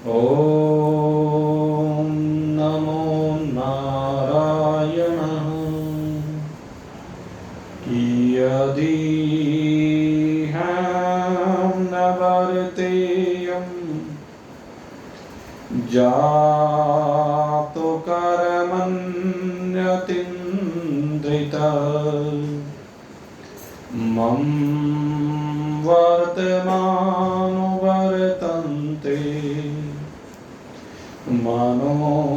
ॐ नमो नारायणः कियदीहं न वर्तेयं जातो कर्मण्यतीन्द्रिता मम वर्तमानो वर्तन्ते मनुष्यः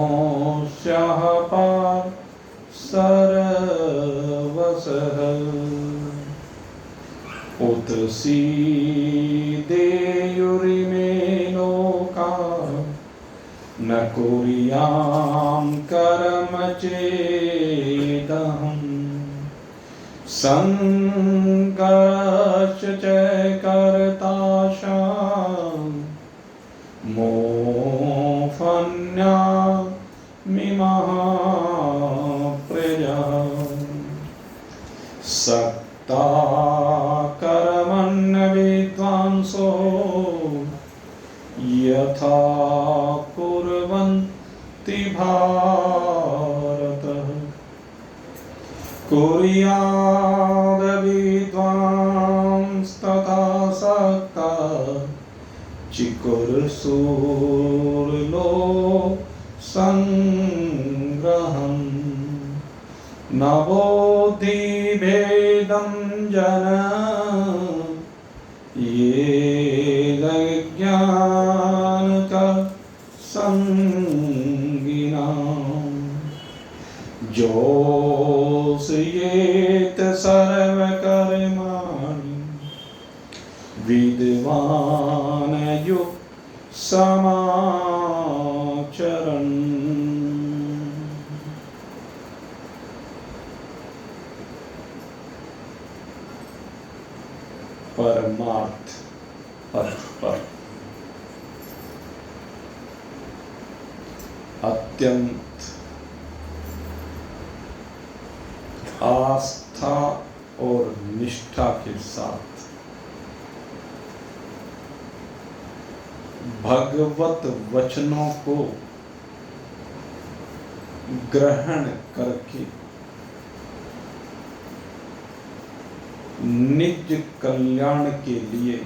सर्वशः उत्सीदेयुरिमे लोका न कुर्यां कर्म चेदहम् संकर्ष च कर्ताशां मोफन्यामिमः प्रजा सक्ता कर्मण्य विद्वांसो यथा कुर्वन्ति भारत कुर्याद् विद्वांस्तथा सक्ता चिकुर्शूर्लोक संग्रहम् न बोधि भेदं जन ये ज्ञान का संगिनाम जोषयेत सर्वकर्माणि विद्वान् युक् समाचरन्। परमार्थ अर्थ पर अत्यंत आस्था और निष्ठा के साथ भगवत वचनों को ग्रहण करके निज कल्याण के लिए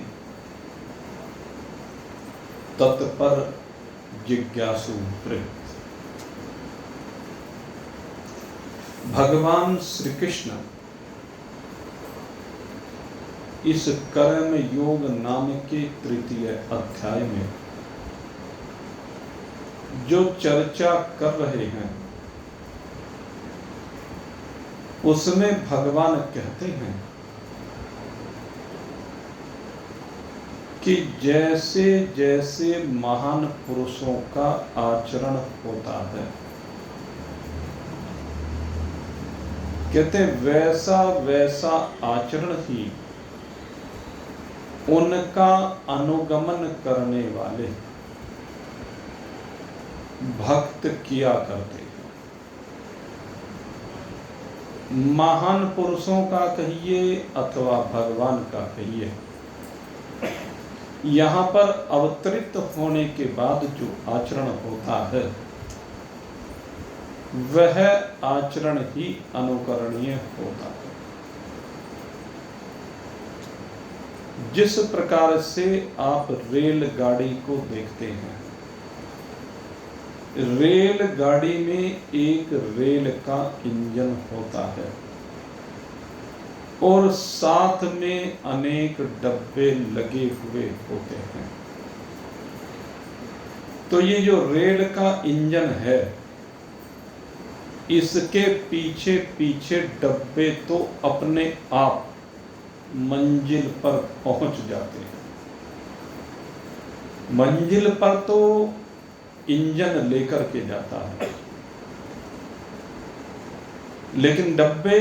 तत्पर जिज्ञासु वृत्त भगवान श्री कृष्ण इस कर्म योग नाम के तृतीय अध्याय में जो चर्चा कर रहे हैं उसमें भगवान कहते हैं कि जैसे जैसे महान पुरुषों का आचरण होता है, कहते वैसा वैसा आचरण ही उनका अनुगमन करने वाले भक्त किया करते हैं। महान पुरुषों का कहिए अथवा भगवान का कहिए, यहाँ पर अवतरित होने के बाद जो आचरण होता है वह आचरण ही अनुकरणीय होता है। जिस प्रकार से आप रेलगाड़ी को देखते हैं, रेलगाड़ी में एक रेल का इंजन होता है और साथ में अनेक डब्बे लगे हुए होते हैं। तो ये जो रेल का इंजन है, इसके पीछे पीछे डब्बे तो अपने आप मंजिल पर पहुंच जाते हैं। मंजिल पर तो इंजन लेकर के जाता है, लेकिन डब्बे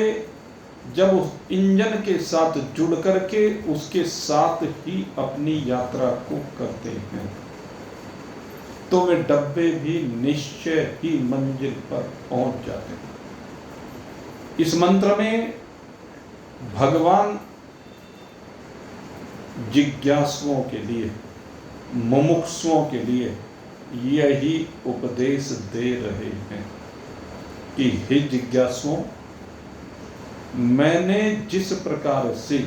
जब उस इंजन के साथ जुड़ करके उसके साथ ही अपनी यात्रा को करते हैं तो वे डब्बे भी निश्चय ही मंजिल पर पहुंच जाते हैं। इस मंत्र में भगवान जिज्ञासुओं के लिए, मुमुक्षुओं के लिए यही उपदेश दे रहे हैं कि हे जिज्ञासुओं, मैंने जिस प्रकार से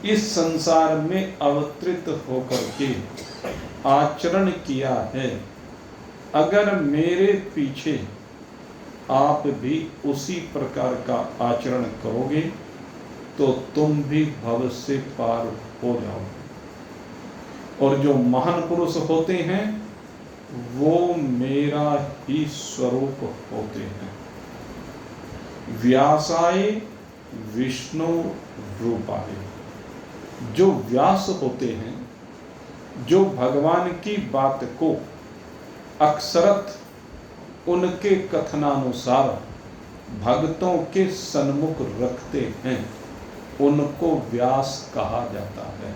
इस संसार में अवतरित होकर के आचरण किया है, अगर मेरे पीछे आप भी उसी प्रकार का आचरण करोगे तो तुम भी भव से पार हो जाओगे। और जो महान पुरुष होते हैं वो मेरा ही स्वरूप होते हैं। व्यासाय विष्णु रूपाय, जो व्यास होते हैं, जो भगवान की बात को अक्षरत उनके कथनानुसार भक्तों के सन्मुख रखते हैं, उनको व्यास कहा जाता है।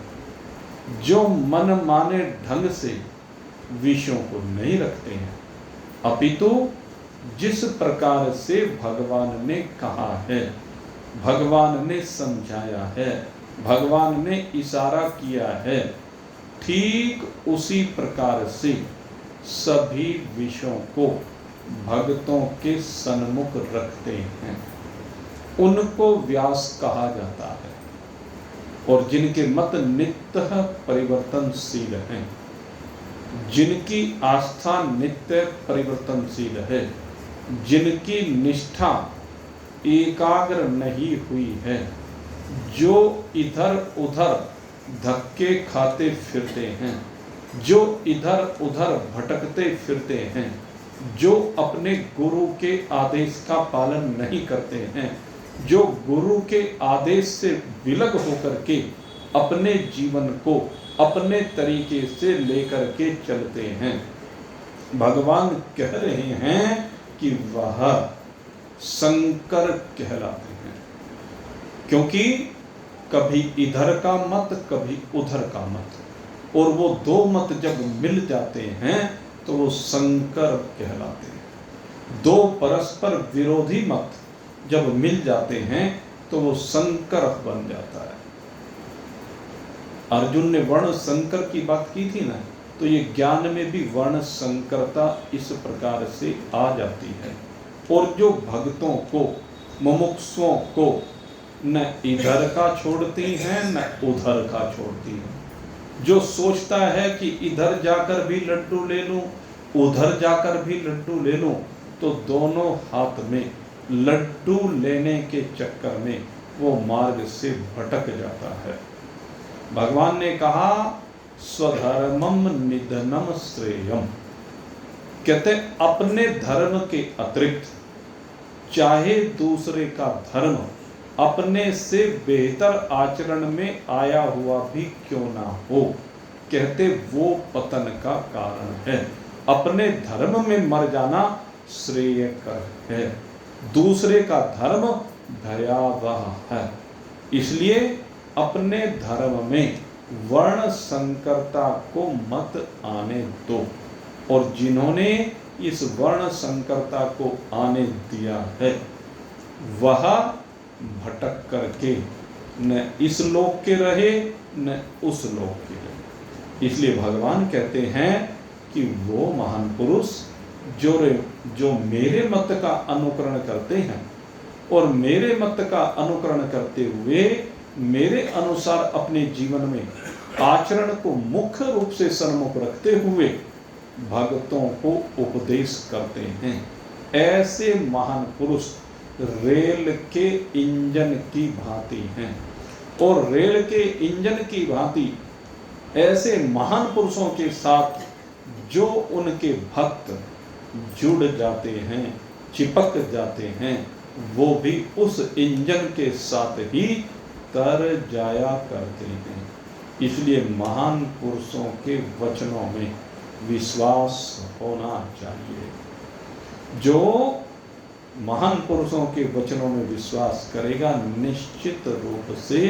जो मन माने ढंग से विषयों को नहीं रखते हैं, अपितु जिस प्रकार से भगवान ने कहा है, भगवान ने समझाया है, भगवान ने इशारा किया है, ठीक उसी प्रकार से सभी विषयों को भक्तों के सन्मुख रखते हैं, उनको व्यास कहा जाता है। और जिनके मत नित्य परिवर्तनशील हैं, जिनकी आस्था नित्य परिवर्तनशील है, जिनकी निष्ठा एकाग्र नहीं हुई है, जो इधर उधर धक्के खाते फिरते हैं, जो इधर उधर भटकते फिरते हैं, जो अपने गुरु के आदेश का पालन नहीं करते हैं, जो गुरु के आदेश से विलग होकर के अपने जीवन को अपने तरीके से लेकर के चलते हैं, भगवान कह रहे हैं कि वह शंकर कहलाते हैं। क्योंकि कभी इधर का मत, कभी उधर का मत, और वो दो मत जब मिल जाते हैं तो वो शंकर कहलाते हैं। दो परस्पर विरोधी मत जब मिल जाते हैं तो वो शंकर बन जाता है। अर्जुन ने वर्ण संकर की बात की थी ना, तो ये ज्ञान में भी वर्ण संकरता इस प्रकार से आ जाती है। और जो भक्तों को, मुमुक्षुओं को न इधर का छोड़ती हैं न उधर का छोड़ती हैं, जो सोचता है कि इधर जाकर भी लड्डू ले लूं, उधर जाकर भी लड्डू ले लूं, तो दोनों हाथ में लड्डू लेने के चक्कर में वो मार्ग से भटक जाता है। भगवान ने कहा स्वधर्मम निधनम श्रेयम, कहते अपने धर्म के अतिरिक्त चाहे दूसरे का धर्म अपने से बेहतर आचरण में आया हुआ भी क्यों ना हो, कहते वो पतन का कारण है। अपने धर्म में मर जाना श्रेयकर है, दूसरे का धर्म भयावह है। इसलिए अपने धर्म में वर्ण संकरता को मत आने दो। और जिन्होंने इस वर्ण संकरता को आने दिया है, वह भटक करके न इस लोक के रहे न उस लोक के रहे। इसलिए भगवान कहते हैं कि वो महान पुरुष जो मेरे मत का अनुकरण करते हैं और मेरे मत का अनुकरण करते हुए मेरे अनुसार अपने जीवन में आचरण को मुख्य रूप से सन्मुख रखते हुए भक्तों को उपदेश करते हैं, ऐसे महान पुरुष रेल के इंजन की भांति हैं। और रेल के इंजन की भांति ऐसे महान पुरुषों के साथ जो उनके भक्त जुड़ जाते हैं, चिपक जाते हैं, वो भी उस इंजन के साथ ही तर जाया करते हैं। इसलिए महान पुरुषों के वचनों में विश्वास होना चाहिए। जो महान पुरुषों के वचनों में विश्वास करेगा निश्चित रूप से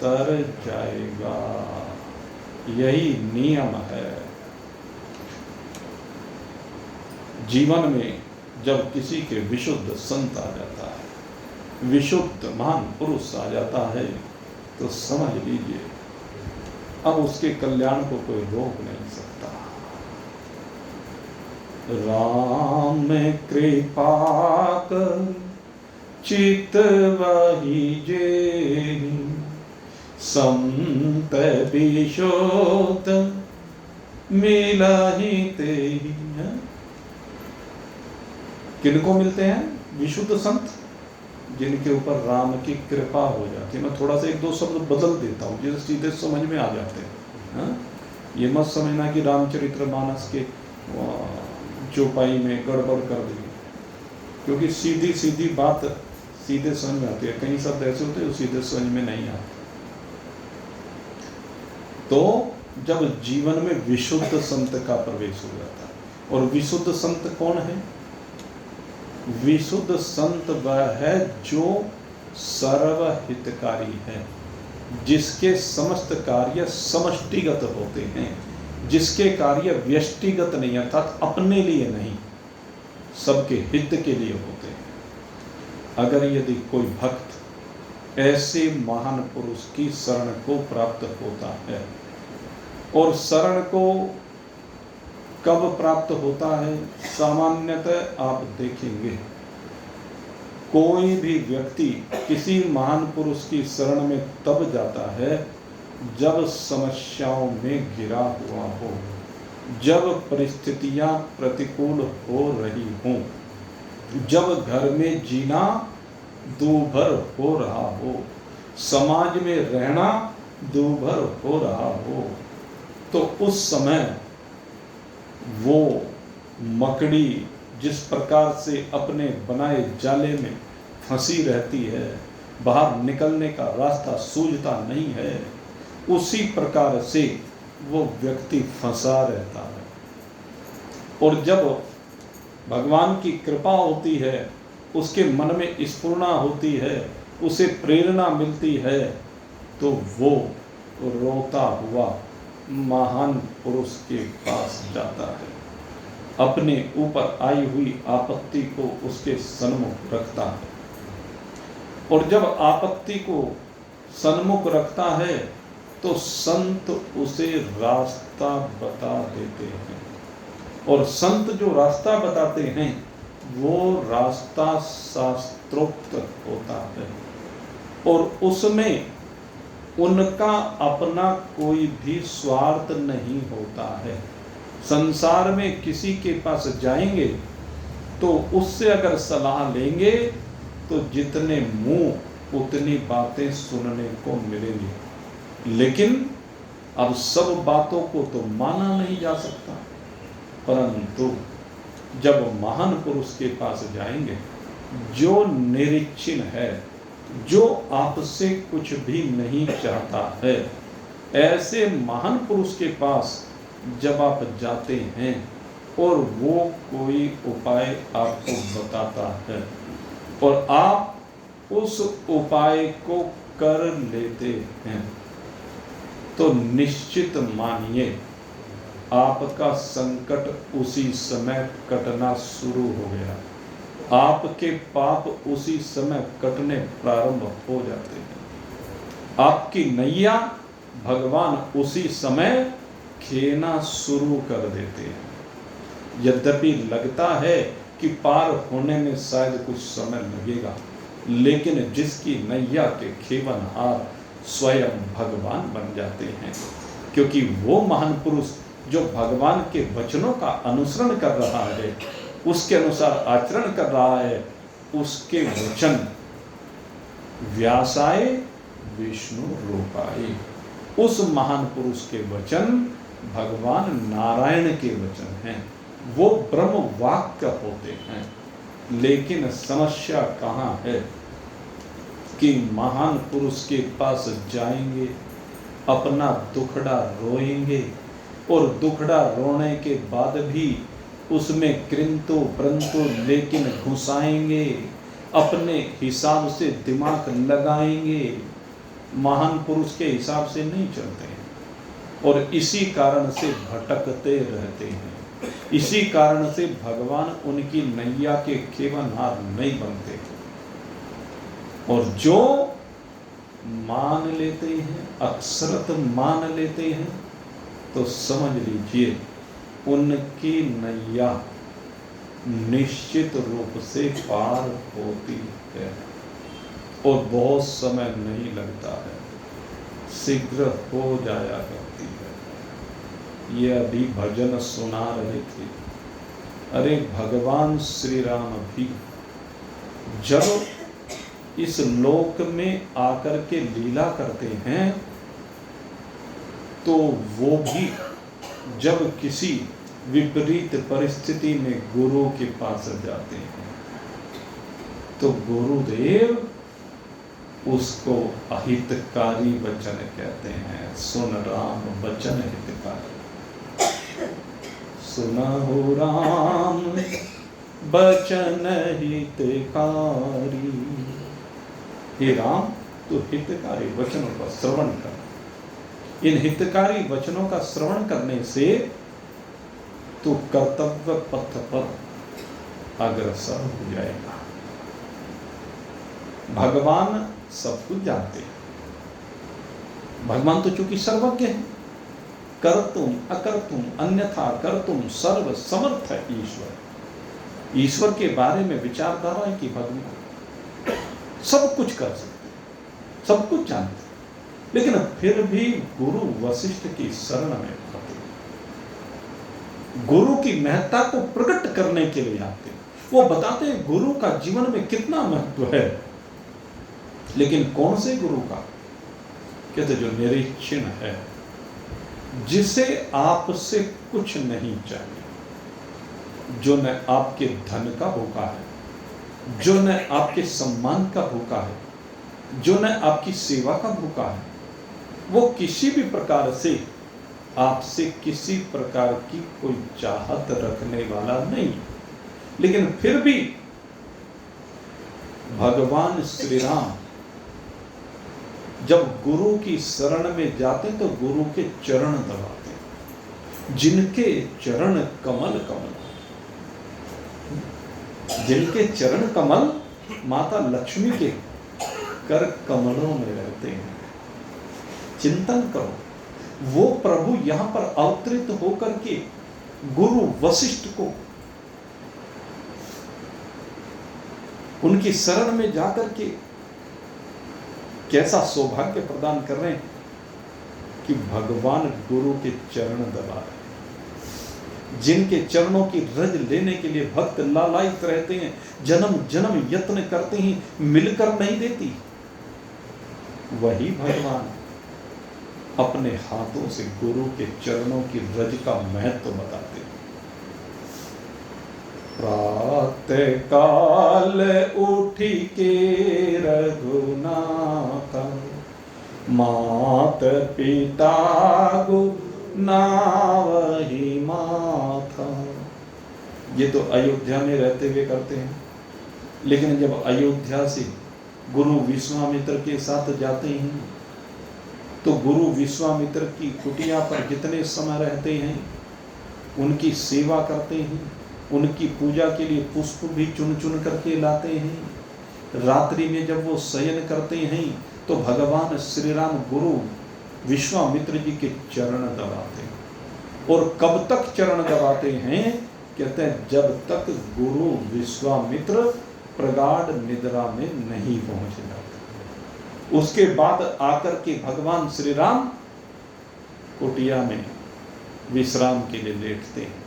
तर जाएगा। यही नियम है। जीवन में जब किसी के विशुद्ध संत आ जाता है, विशुद्ध महान पुरुष आ जाता है, तो समझ लीजिए अब उसके कल्याण को कोई रोक नहीं सकता। राम कृपा कर चित वही जे, संत विशोद मिला ही ते। किनको मिलते हैं? विशुद्ध संत, जिनके ऊपर राम की कृपा हो जाती है। मैं थोड़ा सा एक दो शब्द बदल देता हूँ जिससे सीधे समझ में आ जाते हैं। हाँ? ये मत समझना कि रामचरितमानस के चौपाई में गड़बड़ कर दी, क्योंकि सीधी सीधी बात सीधे समझ में आती है। कई शब्द ऐसे होते हैं जो सीधे समझ में नहीं आते। तो जब जीवन में विशुद्ध संत का प्रवेश हो जाता है, और विशुद्ध संत कौन है? विशुद्ध संत वह है जो सर्वहितकारी है, जिसके समस्त कार्य समष्टिगत होते हैं, जिसके कार्य व्यष्टिगत नहीं, अर्थात अपने लिए नहीं, सबके हित के लिए होते हैं। अगर यदि कोई भक्त ऐसे महान पुरुष की शरण को प्राप्त होता है, और शरण को कब प्राप्त होता है? सामान्यतः आप देखेंगे कोई भी व्यक्ति किसी महान पुरुष की शरण में तब जाता है जब समस्याओं में घिरा हुआ हो, जब परिस्थितियां प्रतिकूल हो रही हों, जब घर में जीना दूभर हो रहा हो, समाज में रहना दूभर हो रहा हो, तो उस समय वो मकड़ी जिस प्रकार से अपने बनाए जाले में फंसी रहती है, बाहर निकलने का रास्ता सूझता नहीं है, उसी प्रकार से वो व्यक्ति फंसा रहता है। और जब भगवान की कृपा होती है, उसके मन में स्फुरना होती है, उसे प्रेरणा मिलती है, तो वो रोता हुआ महान पुरुष के पास जाता है, अपने ऊपर आई हुई आपत्ति को उसके सन्मुख रखता है। और जब आपत्ति को सन्मुख रखता है तो संत उसे रास्ता बता देते हैं, और संत जो रास्ता बताते हैं वो रास्ता शास्त्रोक्त होता है, और उसमें उनका अपना कोई भी स्वार्थ नहीं होता है। संसार में किसी के पास जाएंगे तो उससे अगर सलाह लेंगे तो जितने मुंह उतनी बातें सुनने को मिलेंगी, लेकिन अब सब बातों को तो माना नहीं जा सकता। परंतु जब महान पुरुष के पास जाएंगे, जो निरीक्षण है, जो आपसे कुछ भी नहीं चाहता है, ऐसे महान पुरुष के पास जब आप जाते हैं और वो कोई उपाय आपको बताता है और आप उस उपाय को कर लेते हैं, तो निश्चित मानिए आपका संकट उसी समय कटना शुरू हो गया, आपके पाप उसी समय कटने प्रारंभ हो जाते हैं, आपकी नैया भगवान उसी समय खेना शुरू कर देते हैं। यद्यपि लगता है कि पार होने में शायद कुछ समय लगेगा, लेकिन जिसकी नैया के खेवनहार स्वयं भगवान बन जाते हैं, क्योंकि वो महान पुरुष जो भगवान के वचनों का अनुसरण कर रहा है, उसके अनुसार आचरण कर रहा है, उसके वचन व्यासाय विष्णु रूपाय, उस महान पुरुष के वचन भगवान नारायण के वचन हैं, वो ब्रह्म वाक्य होते हैं। लेकिन समस्या कहाँ है कि महान पुरुष के पास जाएंगे, अपना दुखड़ा रोएंगे, और दुखड़ा रोने के बाद भी उसमें किंतु परंतु लेकिन घुसाएंगे, अपने हिसाब से दिमाग लगाएंगे, महान पुरुष के हिसाब से नहीं चलते हैं, और इसी कारण से भटकते रहते हैं। इसी कारण से भगवान उनकी नैया के खेवनहार नहीं बनते। और जो मान लेते हैं, अक्षरत मान लेते हैं, तो समझ लीजिए उनकी नैया निश्चित रूप से पार होती है और बहुत समय नहीं लगता है, शीघ्र हो जाया करती है। ये अभी भजन सुना रहे थे। अरे भगवान श्री राम भी जब इस लोक में आकर के लीला करते हैं तो वो भी जब किसी विपरीत परिस्थिति में गुरु के पास जाते हैं तो गुरुदेव उसको अहितकारी वचन कहते हैं। सुन राम वचन हितकारी, सुनहु राम वचन हितकारी। हे राम, तो हितकारी वचनों का श्रवण कर। इन हितकारी वचनों का श्रवण करने से तो कर्तव्य पथ पर अग्रसर हो जाएगा। भगवान सब कुछ जानते हैं। भगवान तो चूंकि सर्वज्ञ है, कर्तुम अकर्तुम अन्यथा कर्तुम सर्व समर्थ है ईश्वर। ईश्वर के बारे में विचारधारा है कि भगवान सब कुछ कर सकते, सब कुछ जानते, लेकिन फिर भी गुरु वशिष्ठ की शरण में आते, गुरु की महत्ता को प्रकट करने के लिए आते। वो बताते हैं गुरु का जीवन में कितना महत्व है। लेकिन कौन से गुरु का? कहते जो निरीक्षण है, जिसे आपसे कुछ नहीं चाहिए, जो न आपके धन का भूखा है, जो न आपके सम्मान का भूखा है, जो न आपकी सेवा का भूखा है, वो किसी भी प्रकार से आपसे किसी प्रकार की कोई चाहत रखने वाला नहीं। लेकिन फिर भी भगवान श्री राम जब गुरु की शरण में जाते तो गुरु के चरण दबाते, जिनके चरण कमल कमल, जिनके चरण कमल माता लक्ष्मी के कर कमलों में रहते हैं। चिंतन करो, वो प्रभु यहां पर अवतरित होकर के गुरु वशिष्ठ को उनकी शरण में जाकर के कैसा सौभाग्य प्रदान कर रहे हैं कि भगवान गुरु के चरण दबा रहे हैं। जिनके चरणों की रज लेने के लिए भक्त लालायित रहते हैं, जन्म जन्म यत्न करते हैं, मिलकर नहीं देती, वही भगवान अपने हाथों से गुरु के चरणों की रज का महत्व बताते हैं। प्रातः काल उठी के रघुनाथ, मात पिता गो नावहि माथा। ये तो अयोध्या में रहते हुए करते हैं, लेकिन जब अयोध्या से गुरु विश्वामित्र के साथ जाते हैं तो गुरु विश्वामित्र की कुटिया पर जितने समय रहते हैं उनकी सेवा करते हैं, उनकी पूजा के लिए पुष्प भी चुन चुन करके लाते हैं। रात्रि में जब वो शयन करते हैं तो भगवान श्री राम गुरु विश्वामित्र जी के चरण दबाते हैं। और कब तक चरण दबाते हैं? कहते हैं जब तक गुरु विश्वामित्र प्रगाढ़ निद्रा में नहीं पहुंच जाते। उसके बाद आकर के भगवान श्री राम कुटिया में विश्राम के लिए लेटते हैं।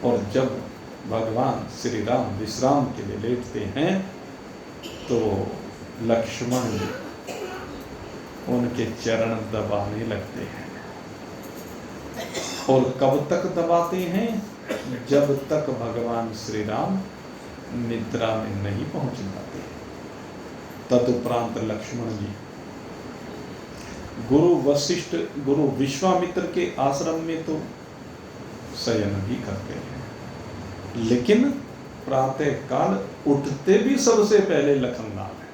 और जब भगवान श्री राम विश्राम के लिए लेटते हैं तो लक्ष्मण जी उनके चरण दबाने लगते हैं। और कब तक दबाते हैं? जब तक भगवान श्री राम निद्रा में नहीं पहुंच जाते। तदुपरांत लक्ष्मण जी गुरु वशिष्ठ गुरु विश्वामित्र के आश्रम में तो शयन भी करते हैं, लेकिन प्रातः काल उठते भी सबसे पहले लखनलाल है।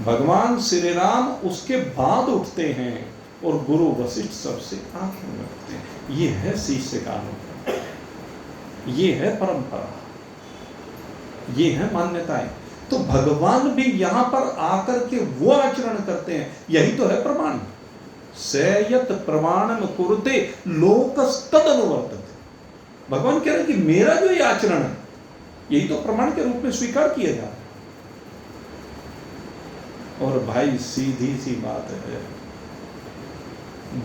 भगवान श्री राम उसके बाद उठते हैं और गुरु वशिष्ठ सबसे आगे में उठते हैं। ये है शिष्य का अनुभव, ये है परंपरा, ये है मान्यताएं। तो भगवान भी यहां पर आकर के वो आचरण करते हैं। यही तो है प्रमाण। सयत प्रमाणम कुरुते लोकस्तद अनुवर्तते। भगवान कह रहे हैं कि मेरा जो ये आचरण है यही तो प्रमाण के रूप में स्वीकार किया जा रहा है। और भाई सीधी सी बात है,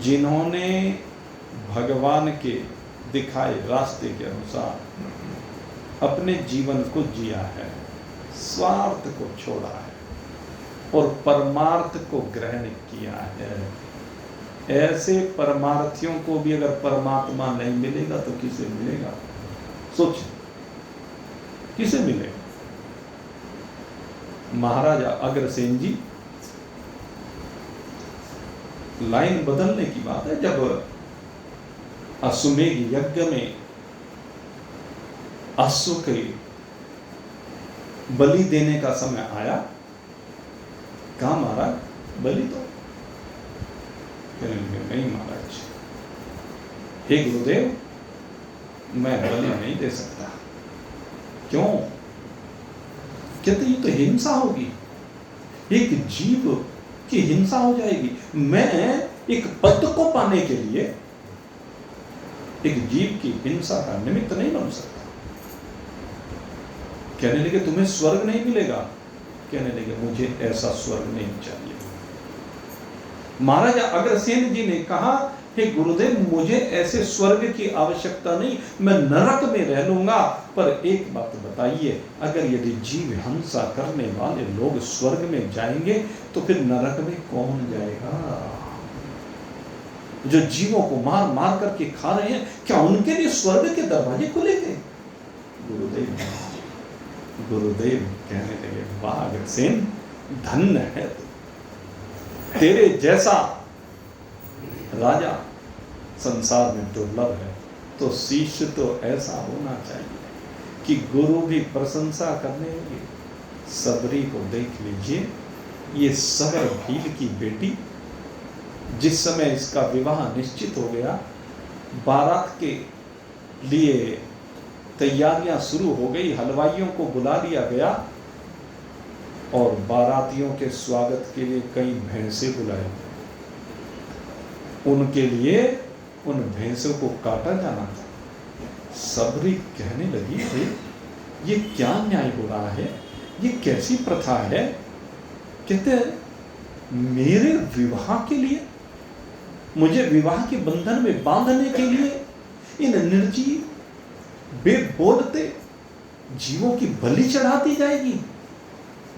जिन्होंने भगवान के दिखाए रास्ते के अनुसार अपने जीवन को जिया है, स्वार्थ को छोड़ा है और परमार्थ को ग्रहण किया है, ऐसे परमार्थियों को भी अगर परमात्मा नहीं मिलेगा तो किसे मिलेगा? सोच, किसे मिलेगा? महाराजा अग्रसेन जी, लाइन बदलने की बात है, जब अश्वमेध यज्ञ में अश्व के बलि देने का समय आया, कहा महाराज बलि तो नहीं महाराज, हे गुरुदेव मैं बलि नहीं दे सकता। क्यों? कहते ये तो हिंसा होगी, एक जीव की हिंसा हो जाएगी। मैं एक पद को पाने के लिए एक जीव की हिंसा का निमित्त नहीं बन सकता। कहने लगे तुम्हें स्वर्ग नहीं मिलेगा, कहने लगे मुझे ऐसा स्वर्ग नहीं चाहिए। महाराजा अग्रसेन जी ने कहा हे गुरुदेव मुझे ऐसे स्वर्ग की आवश्यकता नहीं, मैं नरक में रह लूंगा, पर एक बात बताइए, अगर यदि जीव हिंसा करने वाले लोग स्वर्ग में जाएंगे तो फिर नरक में कौन जाएगा? जो जीवों को मार मार करके खा रहे हैं, क्या उनके लिए स्वर्ग के दरवाजे खुलेंगे? गुरुदेव कहने लगे वाह अग्रसेन, धन्य है तेरे जैसा राजा संसार में दुर्लभ है। तो शिष्य तो ऐसा होना चाहिए कि गुरु भी प्रशंसा करने लगे। सबरी को देख लीजिए, ये सबर भील की बेटी, जिस समय इसका विवाह निश्चित हो गया, बारात के लिए तैयारियां शुरू हो गई, हलवाइयों को बुला लिया गया और बारातियों के स्वागत के लिए कई भैंसे बुलाए, उनके लिए उन भैंसों को काटा जाना था। सबरी कहने लगी थे ये क्या न्याय हो रहा है, ये कैसी प्रथा है? कहते हैं मेरे विवाह के लिए, मुझे विवाह के बंधन में बांधने के लिए इन निर्जीव बेबोलते जीवों की बलि चढ़ा दी जाएगी?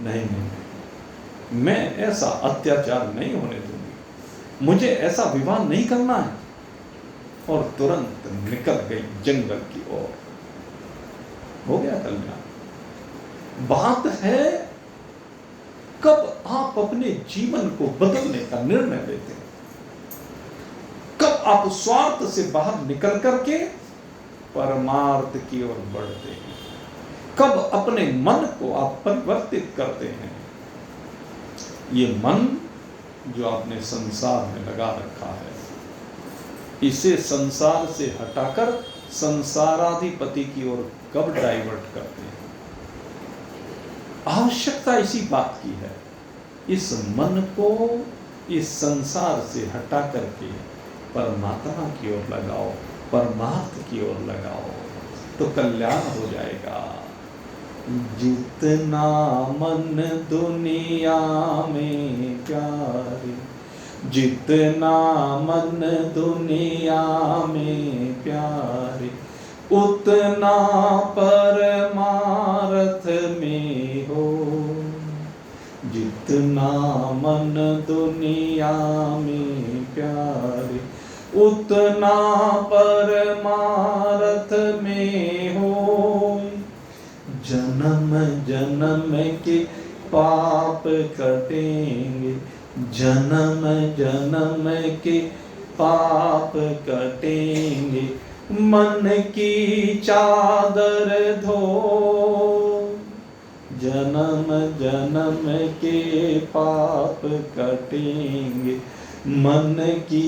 नहीं, मैं ऐसा अत्याचार नहीं होने दूंगी, मुझे ऐसा विवाह नहीं करना है। और तुरंत निकल गई जंगल की ओर। हो गया कल्याण। बात है कब आप अपने जीवन को बदलने का निर्णय लेते हैं, कब आप स्वार्थ से बाहर निकल करके परमार्थ की ओर बढ़ते हैं, कब अपने मन को आप परिवर्तित करते हैं। ये मन जो आपने संसार में लगा रखा है, इसे संसार से हटाकर संसाराधिपति की ओर कब डाइवर्ट करते हैं? आवश्यकता इसी बात की है, इस मन को इस संसार से हटा करके परमात्मा की ओर लगाओ, परमार्थ की ओर लगाओ, तो कल्याण हो जाएगा। जितना मन दुनिया में प्यारे, जितना मन दुनिया में प्यारे, उतना परमार्थ में हो। जितना मन दुनिया में प्यारे, उतना परमार्थ में हो। जन्म जन्म के पाप कटेंगे, जन्म जन्म के पाप कटेंगे, मन की चादर धो। जन्म जन्म के पाप कटेंगे, मन की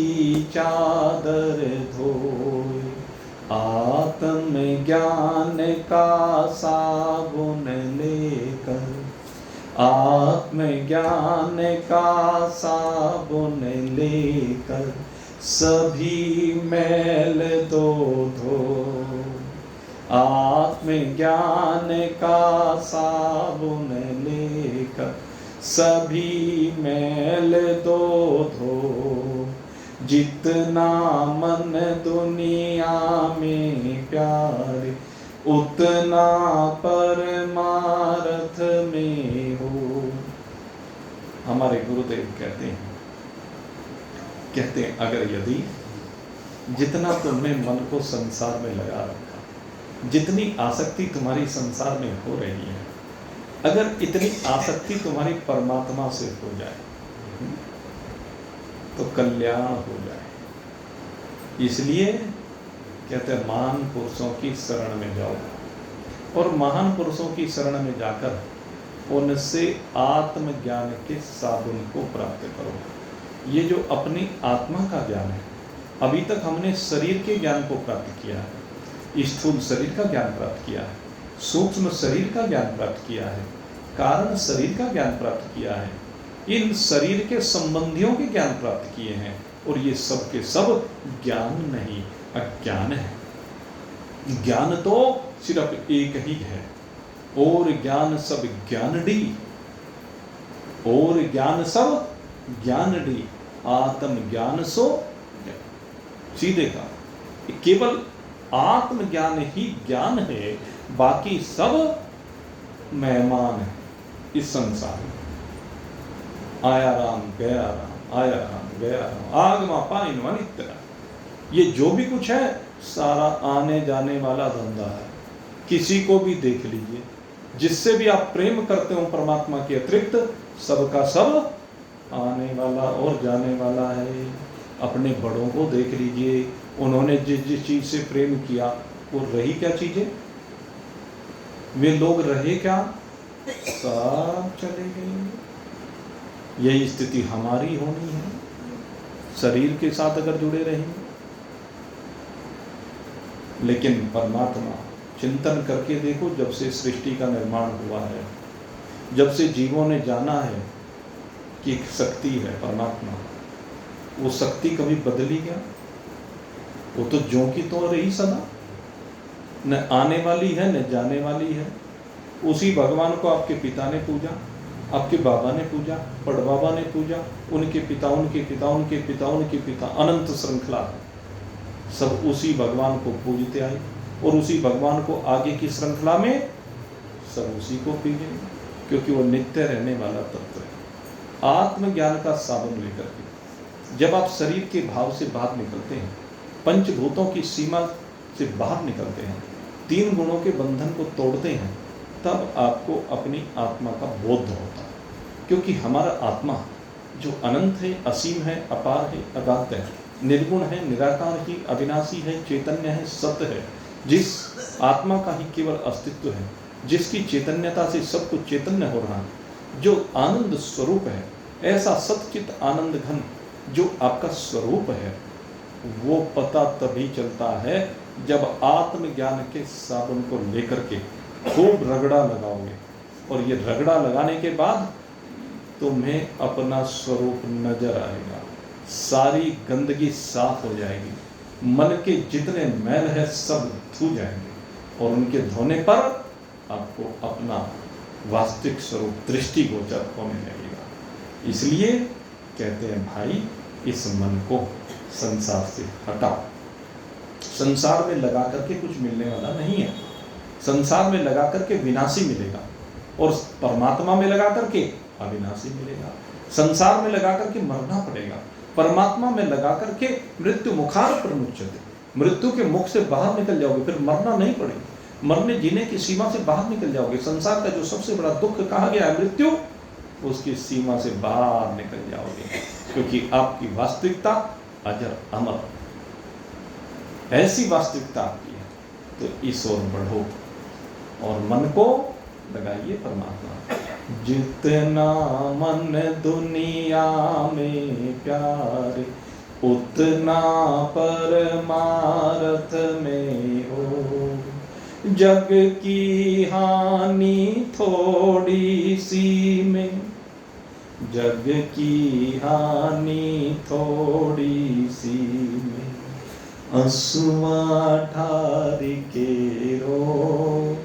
चादर धो। आत्म ज्ञान का साबुन लेकर, आत्म ज्ञान का साबुन लेकर, सभी मैल धो। आत्मज्ञान का साबुन लेकर सभी मैल दो धो, जितना मन दुनिया में प्यारे उतना परमार्थ में हो। हमारे गुरुदेव कहते हैं अगर यदि जितना तुमने मन को संसार में लगा रखा, जितनी आसक्ति तुम्हारी संसार में हो रही है, अगर इतनी आसक्ति तुम्हारी परमात्मा से हो जाए तो कल्याण हो जाए। इसलिए कहते हैं महान पुरुषों की शरण में जाओ, और महान पुरुषों की शरण में जाकर उनसे आत्मज्ञान के साधन को प्राप्त करो। ये जो अपनी आत्मा का ज्ञान है, अभी तक हमने शरीर के ज्ञान को प्राप्त किया है, स्थूल शरीर का ज्ञान प्राप्त किया है, सूक्ष्म शरीर का ज्ञान प्राप्त किया है, कारण शरीर का ज्ञान प्राप्त किया है, इन शरीर के संबंधियों के ज्ञान प्राप्त किए हैं, और ये सब के सब ज्ञान नहीं अज्ञान है। ज्ञान तो सिर्फ एक ही है, और ज्ञान सब ज्ञानडी, और ज्ञान सब ज्ञानडी, आत्म ज्ञान सो सीधे का केवल आत्मज्ञान ही ज्ञान है, बाकी सब मेहमान है इस संसार में। आया राम गया राम, आया राम गया राम, आगमा पाइन वनित्र, ये जो भी कुछ है सारा आने जाने वाला धंधा है। किसी को भी देख लीजिए, जिससे भी आप प्रेम करते हो परमात्मा के अतिरिक्त, सबका सब आने वाला और जाने वाला है। अपने बड़ों को देख लीजिए, उन्होंने जिस जिस चीज से प्रेम किया वो रही क्या चीजें, वे लोग रहे क्या, सब चले गए। यही स्थिति हमारी होनी है, शरीर के साथ अगर जुड़े रहेंगे। लेकिन परमात्मा चिंतन करके देखो, जब से सृष्टि का निर्माण हुआ है, जब से जीवों ने जाना है कि एक शक्ति है परमात्मा, वो शक्ति कभी बदली क्या? वो तो ज्यों की तो रही सदा, न आने वाली है न जाने वाली है। उसी भगवान को आपके पिता ने पूजा, आपके बाबा ने पूजा, पड़बाबा ने पूजा, उनके पिता उनके पिता उनके पिता उनके पिता, अनंत श्रृंखला सब उसी भगवान को पूजते आए, और उसी भगवान को आगे की श्रृंखला में सब उसी को पूजेंगे, क्योंकि वो नित्य रहने वाला तत्व है। आत्मज्ञान का साधन लेकर के जब आप शरीर के भाव से बाहर निकलते हैं, पंचभूतों की सीमा से बाहर निकलते हैं, तीन गुणों के बंधन को तोड़ते हैं, तब आपको अपनी आत्मा का बोध होता है। क्योंकि हमारा आत्मा जो अनंत है, असीम है, अपार है, अगाध है, निर्गुण है, निराकार ही, अविनाशी है, चैतन्य है, सत्य है, जिस आत्मा का ही केवल अस्तित्व है, जिसकी चैतन्यता से सब कुछ चैतन्य हो रहा है, जो आनंद स्वरूप है, ऐसा सत्चित आनंद घन जो आपका स्वरूप है, वो पता तभी चलता है जब आत्मज्ञान के साबुन को लेकर के खूब रगड़ा लगाओगे, और ये रगड़ा लगाने के बाद तुम्हें अपना स्वरूप नजर आएगा, सारी गंदगी साफ हो जाएगी, मन के जितने मैल है सब धो जाएंगे, और उनके धोने पर आपको अपना वास्तविक स्वरूप दृष्टिगोचर होने लगेगा। इसलिए कहते हैं भाई, इस मन को संसार से हटाओ। संसार में लगा करके कुछ मिलने वाला नहीं है, संसार में लगा करके विनाशी मिलेगा, और परमात्मा में लगा करके अविनाशी मिलेगा। संसार में लगा करके मरना पड़ेगा, परमात्मा में लगा करके मृत्यु मुखार प्रमुच्यते, मृत्यु के मुख से बाहर निकल जाओगे, फिर मरना नहीं पड़ेगा, मरने जीने की सीमा से बाहर निकल जाओगे। संसार का जो सबसे बड़ा दुख कहा गया है मृत्यु, उसकी सीमा से बाहर निकल जाओगे, क्योंकि आपकी वास्तविकता अजर अमर, ऐसी वास्तविकता आपकी है। तो इस ओर बढ़ो और मन को लगाइए परमात्मा। जितना मन दुनिया में प्यारे, उतना परमार्थ में हो। जग की हानि थोड़ी सी में, जग की हानि थोड़ी सी में, हंसुआ ठार के रो,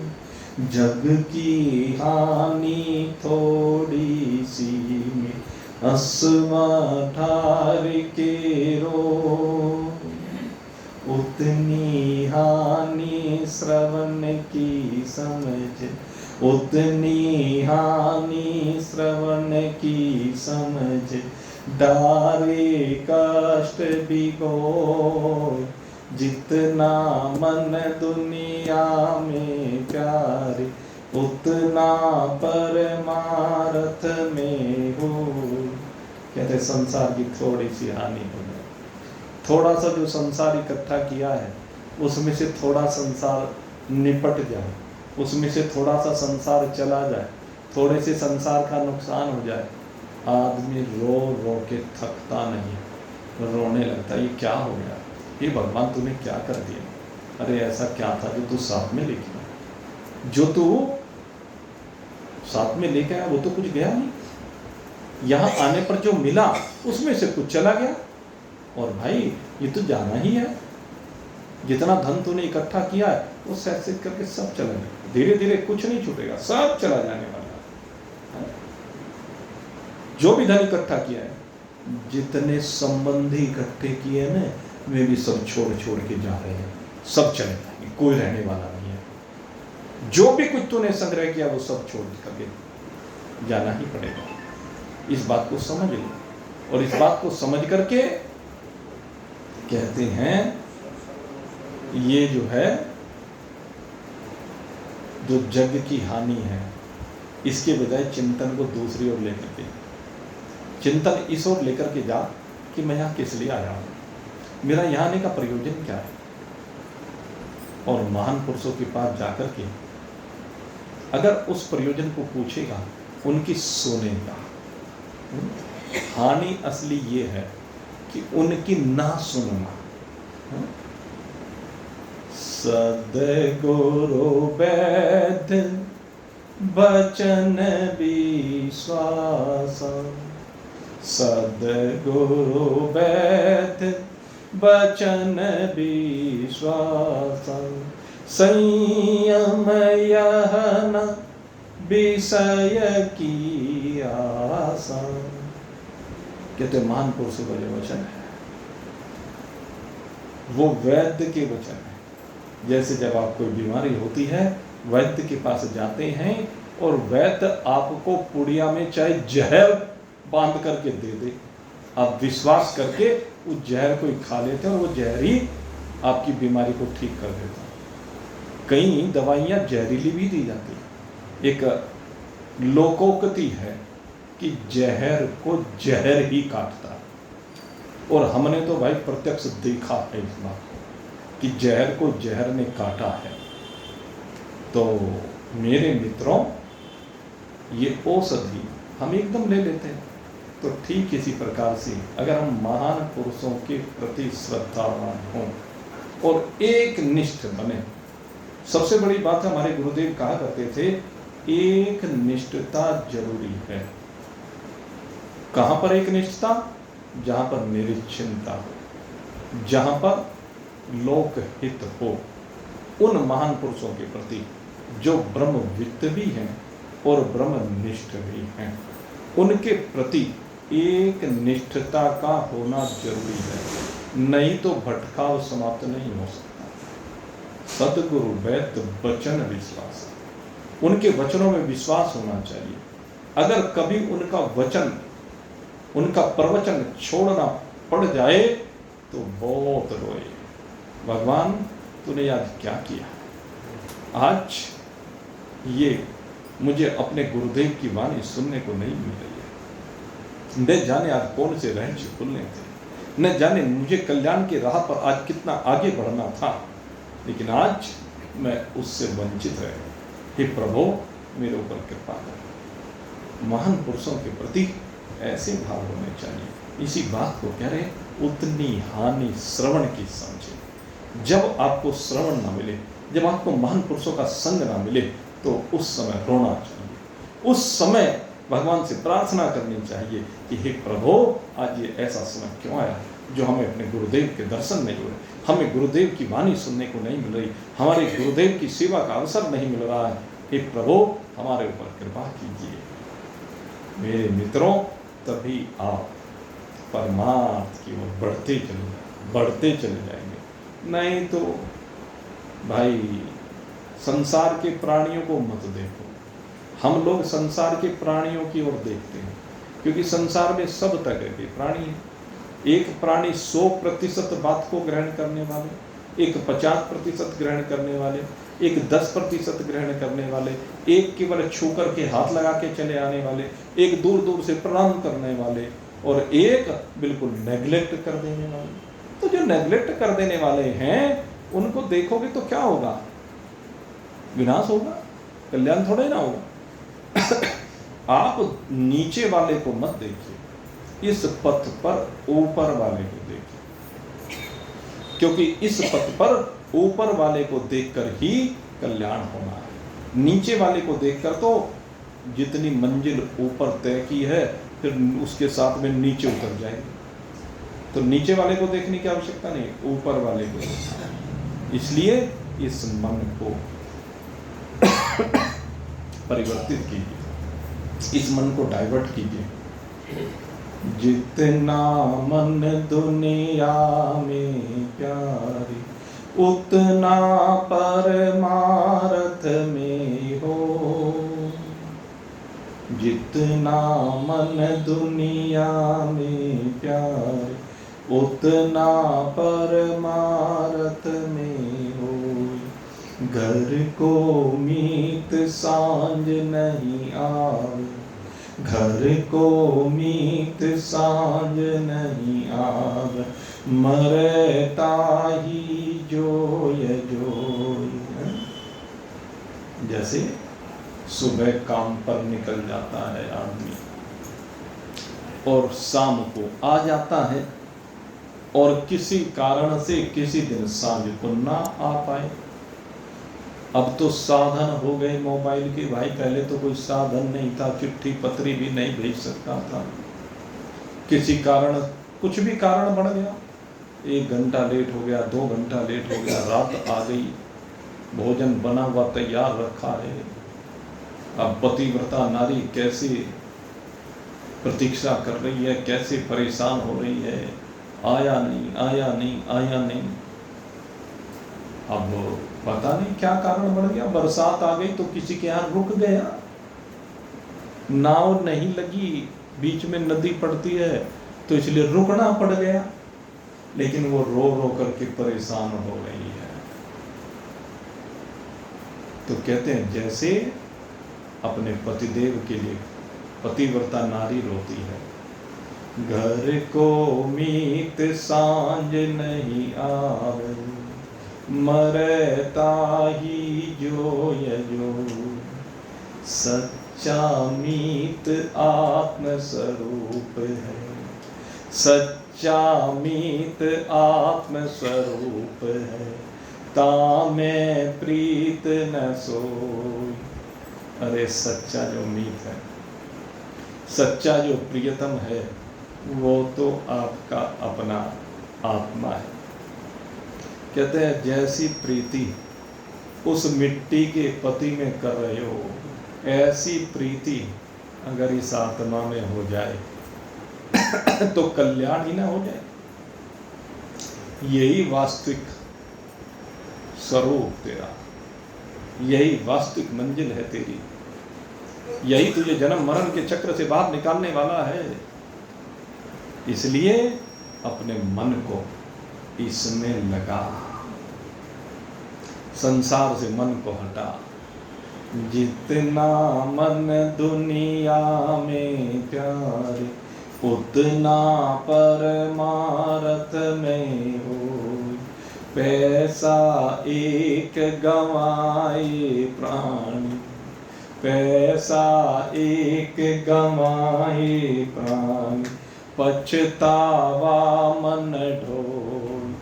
जग की हानि थोड़ी सी में, हंसुआ ठार के रो, उतनी हानि श्रवण की समझ, उतनी हानि श्रवण की समझ, डारे कष्ट भिगो, जितना मन दुनिया में प्यारे, उतना परमार्थ में हो। कहते संसार की थोड़ी सी हानि हो जाए, थोड़ा सा जो संसार इकट्ठा किया है उसमें से थोड़ा संसार निपट जाए, उसमें से थोड़ा सा संसार चला जाए, थोड़े से संसार का नुकसान हो जाए, आदमी रो रो के थकता नहीं, रोने लगता है। ये क्या हो गया, ये भगवान तूने क्या कर दिया, अरे ऐसा क्या था जो तू साथ में लेके आया, जो तू साथ में लेके आया वो तो कुछ गया नहीं, यहाँ आने पर जो मिला उसमें से कुछ चला गया। और भाई ये तो जाना ही है, जितना धन तूने इकट्ठा किया है वो सैसे करके सब चला गया, धीरे धीरे कुछ नहीं छूटेगा, सब चला जाने वाला है। जो भी धन इकट्ठा किया है, जितने संबंधी इकट्ठे किए ना वे भी सब छोड़ छोड़ के जा रहे हैं, सब चले जाएंगे, कोई रहने वाला नहीं है। जो भी कुछ तूने संग्रह किया वो सब छोड़ करके जाना ही पड़ेगा। इस बात को समझ लो, और इस बात को समझ करके कहते हैं ये जो है जो जग की हानि है, इसके बजाय चिंतन को दूसरी ओर लेकर के, चिंतन इस ओर लेकर के जा कि मैं यहाँ किस लिए आया हूँ, मेरा यहाँ आने का प्रयोजन क्या है। और महान पुरुषों के पास जाकर के अगर उस प्रयोजन को पूछेगा, उनकी सुनेगा। हानि असली ये है कि उनकी ना सुनना। सद्गुरु वैद बचन विश्वास, सद्गुरु वैद बचन विश्वास, संयम यह न विषय की आशा। कहते महान पुरुषों का जो वचन है वो वैद्य के वचन है। जैसे जब आपको बीमारी होती है, वैद्य के पास जाते हैं और वैद्य आपको पुड़िया में चाहे जहर बांध करके दे दे, आप विश्वास करके उस जहर को खा लेते हैं और वो जहर ही आपकी बीमारी को ठीक कर देता है। कई दवाइयाँ जहरीली भी दी जाती है। एक लोकोक्ति है कि जहर को जहर ही काटता है, और हमने तो भाई प्रत्यक्ष देखा है इस बात को कि जहर को जहर ने काटा है। तो मेरे मित्रों, ये औषधि हम एकदम ले लेते हैं। तो ठीक इसी प्रकार से अगर हम महान पुरुषों के प्रति श्रद्धावान हों और एक निष्ठ बने, सबसे बड़ी बात हमारे गुरुदेव कहा करते थे, एक निष्ठता जरूरी है। कहां पर एक निष्ठता? जहां पर निरीक्षणता हो, जहां पर लोकहित हो, उन महान पुरुषों के प्रति जो ब्रह्मवित्त भी हैं और ब्रह्मनिष्ठ भी हैं, उनके प्रति एक निष्ठता का होना जरूरी है, नहीं तो भटकाव समाप्त नहीं हो सकता। सद्गुरु वैद्य वचन विश्वास, उनके वचनों में विश्वास होना चाहिए। अगर कभी उनका वचन, उनका प्रवचन छोड़ना पड़ जाए तो बहुत रोए, भगवान तूने आज क्या किया। आज ये मुझे अपने गुरुदेव की वाणी सुनने को नहीं मिल रही है। न जाने आज कौन से रहस्य खुलने थे, न जाने मुझे कल्याण की राह पर आज कितना आगे बढ़ना था, लेकिन आज मैं उससे वंचित रह गया। हे प्रभु, मेरे ऊपर कृपा कर। महान पुरुषों के प्रति ऐसे भाव होने चाहिए। इसी बात को कह रहे, उतनी हानि श्रवण की समझे। जब आपको श्रवण ना मिले, जब आपको महान पुरुषों का संग ना मिले, तो उस समय रोना चाहिए। उस समय भगवान से प्रार्थना करनी चाहिए कि हे प्रभु, आज ये ऐसा समय क्यों आया, जो हमें अपने गुरुदेव के दर्शन नहीं हो रहे, हमें गुरुदेव की वाणी सुनने को नहीं मिल रही, हमारे गुरुदेव की सेवा का अवसर नहीं मिल रहा है। हे प्रभु हमारे ऊपर कृपा कीजिए। मेरे मित्रों, तभी आप परमार्थ की ओर बढ़ते चले जाएंगे। नहीं तो भाई संसार के प्राणियों को मत देखो। हम लोग संसार के प्राणियों की ओर देखते हैं, क्योंकि संसार में सब तरह के प्राणी हैं। एक प्राणी 100% बात को ग्रहण करने वाले, एक 50% ग्रहण करने वाले, एक 10% ग्रहण करने वाले, एक केवल छू कर के हाथ लगा के चले आने वाले, एक दूर दूर से प्रणाम करने वाले, और एक बिल्कुल नेग्लेक्ट कर देने वाले। तो जो नेग्लेक्ट कर देने वाले हैं उनको देखोगे तो क्या होगा? विनाश होगा, कल्याण थोड़ा ही ना होगा। आप नीचे वाले को मत देखिए, इस पथ पर ऊपर वाले को देखिए, क्योंकि इस पथ पर ऊपर वाले को देखकर ही कल्याण होना है। नीचे वाले को देखकर तो जितनी मंजिल ऊपर तय की है फिर उसके साथ में नीचे उतर जाएंगे। तो नीचे वाले को देखने की आवश्यकता नहीं, ऊपर वाले को देखना है। इसलिए इस मन को परिवर्तित कीजिए, इस मन को डाइवर्ट कीजिए। जितना मन दुनिया में प्यारी, उतना परमार्थ में हो। जितना मन दुनिया में प्यारी, उतना परमार्थ में हो। घर को मीत सांझ नहीं आवे, घर को मीत सांझ नहीं आवे, मरता ही जोय जोय। जैसे सुबह काम पर निकल जाता है आदमी और शाम को आ जाता है, और किसी कारण से किसी दिन सांझ को ना आ पाए। अब तो साधन हो गए मोबाइल के भाई, पहले तो कोई साधन नहीं था, चिट्ठी पत्री भी नहीं भेज सकता था। किसी कारण, कुछ भी कारण बढ़ गया, 1 घंटा लेट हो गया, 2 घंटा लेट हो गया, रात आ गई, भोजन बना हुआ तैयार रखा है। अब पतिव्रता नारी कैसे प्रतीक्षा कर रही है, कैसे परेशान हो रही है, आया नहीं आया नहीं आया नहीं। अब पता नहीं क्या कारण बढ़ गया, बरसात आ गई तो किसी के यहाँ रुक गया, नाव नहीं लगी, बीच में नदी पड़ती है तो इसलिए रुकना पड़ गया, लेकिन वो रो रो करके परेशान हो रही है। तो कहते हैं जैसे अपने पतिदेव के लिए पतिव्रता नारी रोती है, घर को मीत सांझ नहीं आवे, मरता ही जोय जो। सच्चा मीत आत्म स्वरूप है, सच्चा मीत आत्म स्वरूप है, तामे प्रीत न सोई। अरे सच्चा जो मीत है, सच्चा जो प्रियतम है, वो तो आपका अपना आत्मा है। कहते हैं जैसी प्रीति उस मिट्टी के पति में कर रहे हो, ऐसी प्रीति अगर इस आत्मा में हो जाए तो कल्याण ही ना हो जाए। यही वास्तविक स्वरूप तेरा, यही वास्तविक मंजिल है तेरी, यही तुझे जन्म मरण के चक्र से बाहर निकालने वाला है। इसलिए अपने मन को इसमें लगा, संसार से मन को हटा। जितना मन दुनिया में प्यारे, उतना परमार्थ में हो। पैसा एक गंवाए प्राणी, पैसा एक गंवाए प्राणी, पछतावा मन ढोई।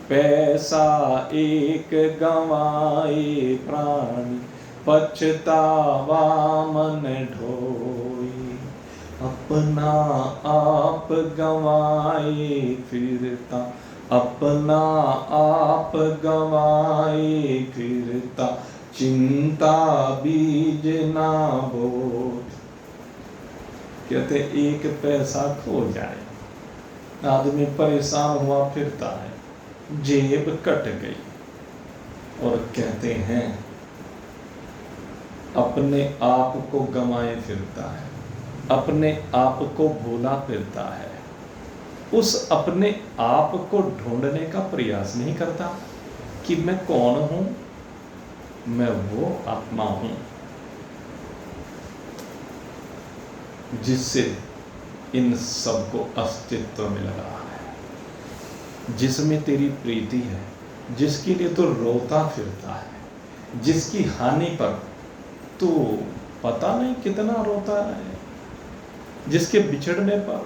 पैसा एक गंवाए प्राणी, पछतावा मन ढोई। अपना आप गंवाए फिरता, अपना आप गंवाए फिरता, चिंता बीज ना बोझ। कहते एक पैसा खो जाए, आदमी परेशान हुआ फिरता है, जेब कट गई, और कहते हैं अपने आप को गंवाए फिरता है, अपने आप को भूला फिरता है। उस अपने आप को ढूंढने का प्रयास नहीं करता कि मैं कौन हूं, मैं वो आत्मा हूं जिससे इन सबको अस्तित्व मिल रहा है, जिसमें तेरी प्रीति है, जिसके लिए तो रोता फिरता है, जिसकी हानि पर तो पता नहीं कितना रोता है, जिसके बिछड़ने पर,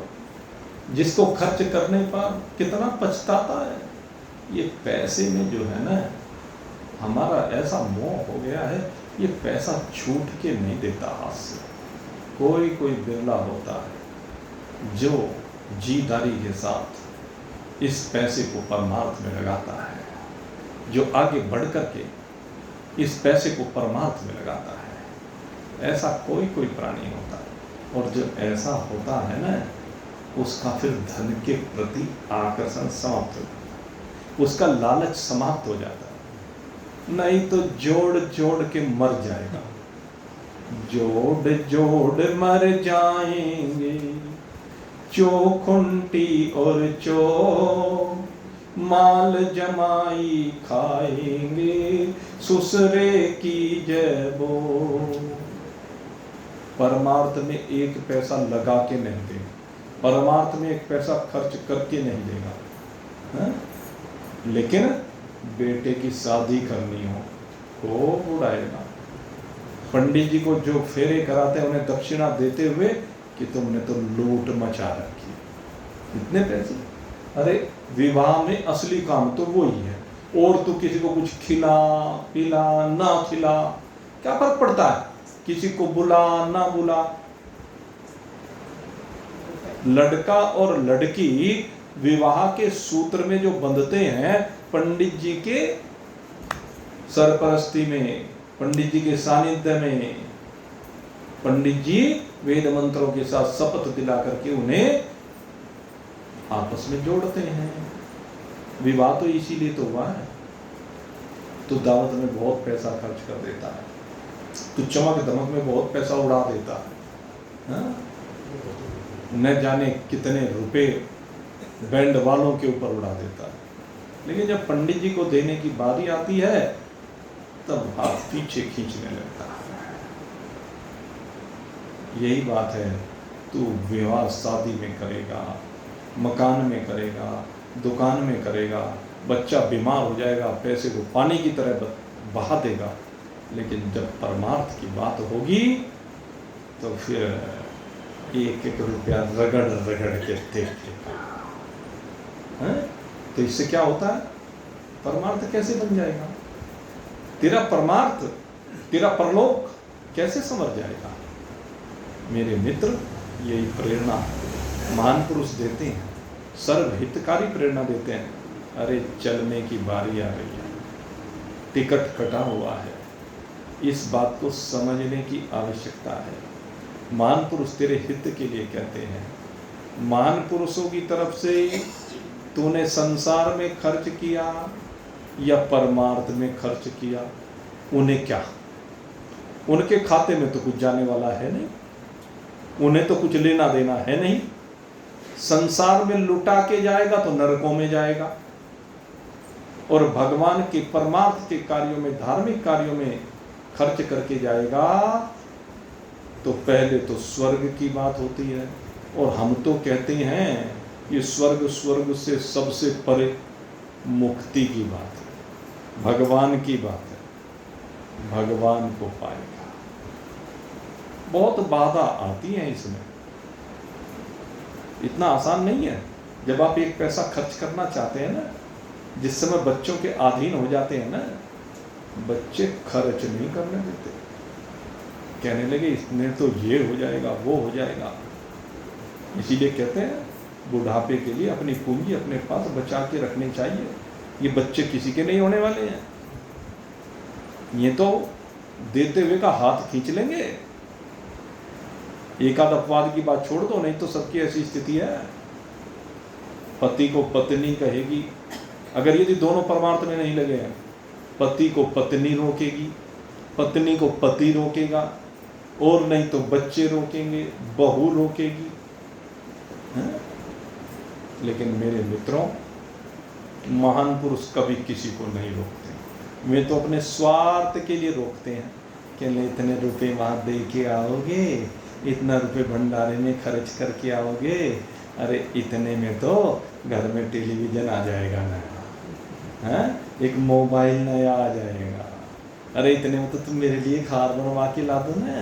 जिसको खर्च करने पर कितना पछताता है। ये पैसे में जो है ना, हमारा ऐसा मोह हो गया है, ये पैसा छूट के नहीं देता हाथ से। कोई कोई बिरला होता है जो जीदारी के साथ इस पैसे को परमार्थ में लगाता है, जो आगे बढ़ करके इस पैसे को परमार्थ में लगाता है। ऐसा कोई कोई प्राणी होता है, और जब ऐसा होता है ना, उसका फिर धन के प्रति आकर्षण समाप्त हो जाता है, उसका लालच समाप्त हो जाता है। नहीं तो जोड़ जोड़ के मर जाएगा, जोड़ जोड़ मर जाएंगे, चौखुंटी और चो माल जमाई खाएंगे, सुसरे की जय बो। परमार्थ में एक पैसा लगा के नहीं देगा, परमार्थ में एक पैसा खर्च करके नहीं देगा, है? लेकिन बेटे की शादी करनी हो खूब उड़ाएगा। पंडित जी को जो फेरे कराते हैं उन्हें दक्षिणा देते हुए कि तुमने तो लूट मचा रखी, इतने पैसे। अरे विवाह में असली काम तो वो ही है, और तो किसी को कुछ खिला पिला ना खिला क्या फर्क पड़ता है, किसी को बुला ना बुला। लड़का और लड़की विवाह के सूत्र में जो बंधते हैं, पंडित जी के सरपरस्ती में, पंडित जी के सानिध्य में, पंडित जी वेद मंत्रों के साथ शपथ दिला करके उन्हें आपस में जोड़ते हैं। विवाह तो इसीलिए तो हुआ है। तो दावत में बहुत पैसा खर्च कर देता है, तो चमक दमक में बहुत पैसा उड़ा देता है, हाँ? न जाने कितने रुपए बैंड वालों के ऊपर उड़ा देता है। लेकिन जब पंडित जी को देने की बारी आती है, तब हाथ पीछे खींचने लगता है। यही बात है, तू विवाह शादी में करेगा, मकान में करेगा, दुकान में करेगा, बच्चा बीमार हो जाएगा, पैसे को पानी की तरह बहा देगा, लेकिन जब परमार्थ की बात होगी तो फिर एक एक रुपया रगड़ रगड़ के देखेगा। तो इससे क्या होता है, परमार्थ कैसे बन जाएगा, तेरा परमार्थ, तेरा परलोक कैसे समझ जाएगा। मेरे मित्र, यही प्रेरणा महान पुरुष देते हैं, सर्वहितकारी प्रेरणा देते हैं। अरे चलने की बारी आ गई है, टिकट कटा हुआ है, इस बात को समझने की आवश्यकता है। महान पुरुष तेरे हित के लिए कहते हैं। महान पुरुषों की तरफ से तूने संसार में खर्च किया या परमार्थ में खर्च किया, उन्हें क्या, उनके खाते में तो कुछ जाने वाला है नहीं, उन्हें तो कुछ लेना देना है नहीं। संसार में लुटा के जाएगा तो नरकों में जाएगा, और भगवान के परमार्थ के कार्यों में, धार्मिक कार्यों में खर्च करके जाएगा तो पहले तो स्वर्ग की बात होती है। और हम तो कहते हैं ये स्वर्ग, स्वर्ग से सबसे परे मुक्ति की बात है, भगवान की बात है, भगवान को पाएगा। बहुत बाधा आती है इसमें, इतना आसान नहीं है। जब आप एक पैसा खर्च करना चाहते हैं ना, जिस समय बच्चों के अधीन हो जाते हैं ना, बच्चे खर्च नहीं करने देते, कहने लगे इसने तो ये हो जाएगा वो हो जाएगा। इसीलिए कहते हैं बुढ़ापे के लिए अपनी पूंजी अपने पास बचा के रखनी चाहिए। ये बच्चे किसी के नहीं होने वाले हैं, ये तो देते हुए का हाथ खींच लेंगे। एक आध अपवाद की बात छोड़ दो, नहीं तो सबकी ऐसी स्थिति है। पति को पत्नी कहेगी, अगर यदि दोनों परमार्थ में नहीं लगे हैं, पति को पत्नी रोकेगी, पत्नी को पति रोकेगा, और नहीं तो बच्चे रोकेंगे, बहू रोकेगी। लेकिन मेरे मित्रों, महान पुरुष कभी किसी को नहीं रोकते। वे तो अपने स्वार्थ के लिए रोकते हैं कि इतने रुपए वहाँ दे के आओगे, इतना रुपए भंडारे में खर्च करके आओगे, अरे इतने में तो घर में टेलीविज़न आ जाएगा नया, हैं, एक मोबाइल नया आ जाएगा, अरे इतने में तो तुम मेरे लिए खार बनवा के ला दो ना।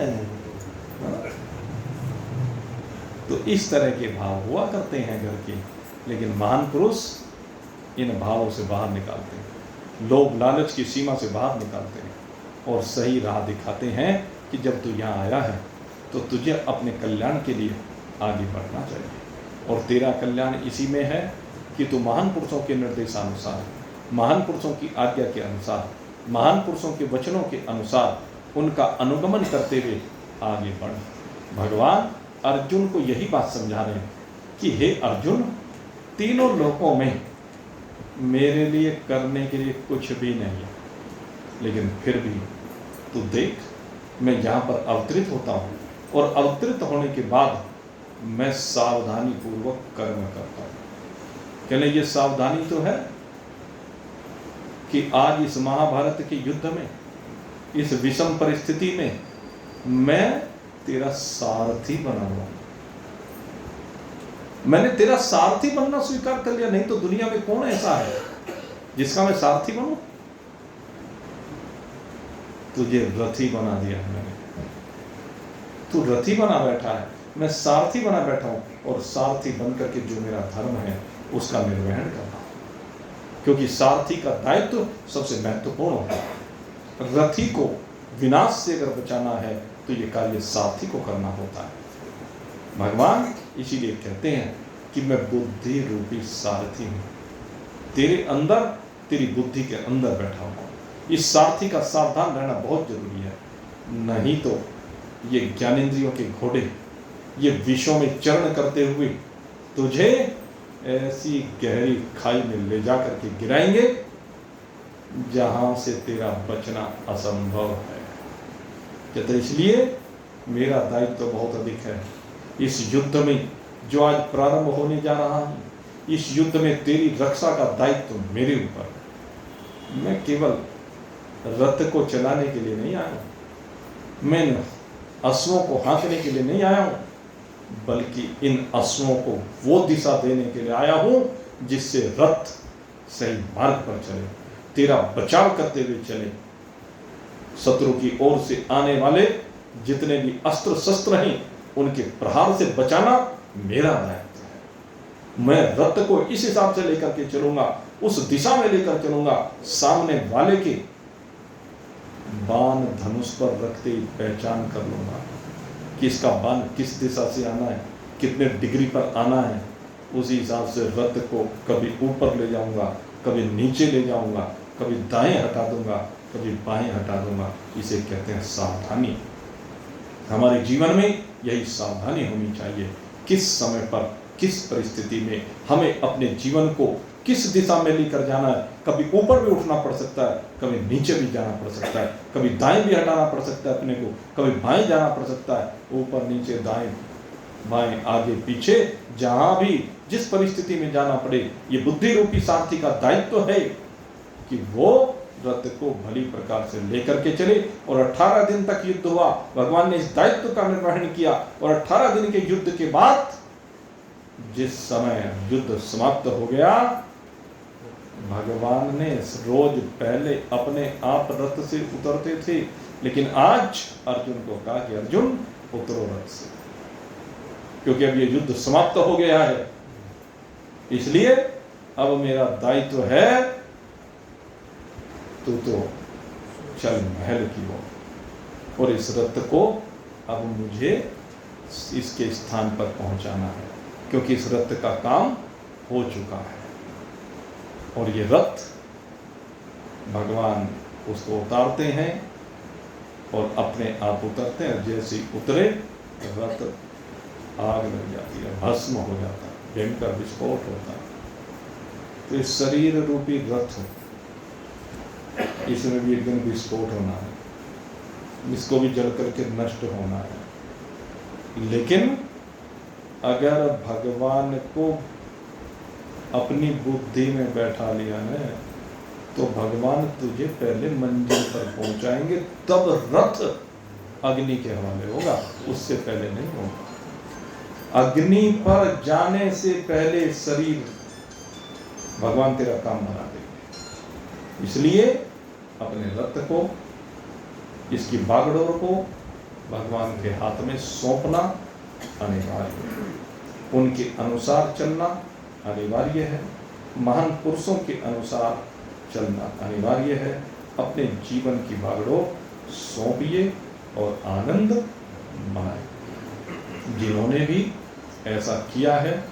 तो इस तरह के भाव हुआ करते हैं घर के, लेकिन महान पुरुष इन भावों से बाहर निकालते हैं, लोभ लालच की सीमा से बाहर निकालते हैं और सही राह दिखाते हैं कि जब तू यहाँ आया है तो तुझे अपने कल्याण के लिए आगे बढ़ना चाहिए, और तेरा कल्याण इसी में है कि तू महान पुरुषों के निर्देशानुसार, महान पुरुषों की आज्ञा के अनुसार, महान पुरुषों के वचनों के अनुसार उनका अनुगमन करते हुए आगे बढ़। भगवान अर्जुन को यही बात समझा रहे हैं कि हे अर्जुन, तीनों लोकों में मेरे लिए करने के लिए कुछ भी नहीं है, लेकिन फिर भी तू देख, मैं यहाँ पर अवतरित होता हूँ और अवतरित होने के बाद मैं सावधानी पूर्वक कर्म करता हूँ। कहने ये सावधानी तो है कि आज इस महाभारत के युद्ध में, इस विषम परिस्थिति में मैं तेरा सारथी बना हुआ। मैंने तेरा सारथी बनना स्वीकार कर लिया, नहीं तो दुनिया में कौन ऐसा है जिसका मैं सारथी बनूं? तुझे रथी बना दिया है मैंने, तू रथी बना बैठा है, मैं सारथी बना बैठा हूं, और सारथी बनकर के जो मेरा धर्म है उसका निर्वहन करना, क्योंकि सारथी का दायित्व सबसे महत्वपूर्ण होता है। रथी को विनाश से अगर बचाना है तो ये कार्य सारथी को करना होता है। भगवान इसीलिए कहते हैं कि मैं बुद्धि रूपी सारथी हूँ, तेरे अंदर, तेरी बुद्धि के अंदर बैठा हूँ। इस सारथी का सावधान रहना बहुत जरूरी है, नहीं तो ये ज्ञानेंद्रियों के घोड़े ये विषयों में चरण करते हुए तुझे ऐसी गहरी खाई में ले जा करके गिराएंगे जहां से तेरा बचना असंभव है। कहते इसलिए मेरा दायित्व तो बहुत अधिक है। इस युद्ध में जो आज प्रारंभ होने जा रहा है, इस युद्ध में तेरी रक्षा का दायित्व तो मेरे ऊपर है। मैं केवल रथ को चलाने के लिए नहीं आया हूं, मैं अश्वों को हाँकने के लिए नहीं आया हूं, बल्कि इन अश्वों को वो दिशा देने के लिए आया हूं जिससे रथ सही मार्ग पर चले, तेरा बचाव करते हुए चले। शत्रु की ओर से आने वाले जितने भी अस्त्र शस्त्र हैं उनके प्रहार से बचाना मेरा दायित्व है। मैं रथ को इस हिसाब से लेकर के चलूंगा, उस दिशा में लेकर चलूंगा, सामने वाले के बाण धनुष पर रखते ही पहचान कर लूंगा किसका बाण किस दिशा से आना है, कितने डिग्री पर आना है। उसी हिसाब से रथ को कभी ऊपर ले जाऊंगा, कभी नीचे ले जाऊंगा, कभी दाएं हटा दूंगा, कभी बाएं हटा दूंगा। इसे कहते हैं सावधानी। हमारे जीवन में यही सावधानी होनी चाहिए, किस समय पर, किस परिस्थिति में हमें अपने जीवन को किस दिशा में लेकर जाना है। कभी ऊपर भी उठना पड़ सकता है, कभी नीचे भी जाना पड़ सकता है, कभी दाएं भी हटाना पड़ सकता है अपने को, कभी बाएं जाना पड़ सकता है। ऊपर नीचे दाएं बाएं आगे पीछे जहां भी जिस परिस्थिति में जाना पड़े, ये बुद्धि रूपी सारथी का दायित्व है कि वो रथ को भली प्रकार से लेकर के चले। और 18 दिन तक युद्ध हुआ, भगवान ने इस दायित्व का निर्वहन किया, और 18 दिन के युद्ध के बाद जिस समय युद्ध समाप्त हो गया, भगवान ने रोज पहले अपने आप रथ से उतरते थे, लेकिन आज अर्जुन को कहा कि अर्जुन उतरो रथ से, क्योंकि अब ये युद्ध समाप्त हो गया है। इसलिए अब मेरा दायित्व है, तू तो चल महल की ओर, और इस रथ को अब मुझे इसके स्थान पर पहुंचाना है। क्योंकि इस रथ का काम हो चुका है। और ये रथ भगवान उसको उतारते हैं और अपने आप उतरते हैं। जैसे ही उतरे रथ आग लग जाती है, भस्म हो जाता है, भयंकर विस्फोट होता है। तो इस शरीर रूपी रथ, इसमें भी एक दिन विस्फोट होना है, इसको भी जल करके नष्ट होना है। लेकिन अगर भगवान को अपनी बुद्धि में बैठा लिया ना, तो भगवान तुझे पहले मंजिल पर पहुंचाएंगे, तब रथ अग्नि के हवाले होगा, उससे पहले नहीं होगा। अग्नि पर जाने से पहले शरीर भगवान तेरा काम बना देंगे। इसलिए अपने रथ को, इसकी बागडोर को भगवान के हाथ में सौंपना अनिवार्य है, उनके अनुसार चलना अनिवार्य है, महान पुरुषों के अनुसार चलना अनिवार्य है। अपने जीवन की बागडोर सौंपिए और आनंद मनाइए। जिन्होंने भी ऐसा किया है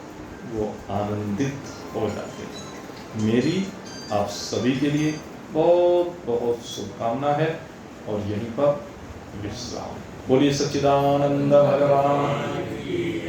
वो आनंदित हो जाते हैं। मेरी आप सभी के लिए बहुत बहुत शुभकामना है और यहीं पर विश्राम। बोलिए सच्चिदानंद भगवान।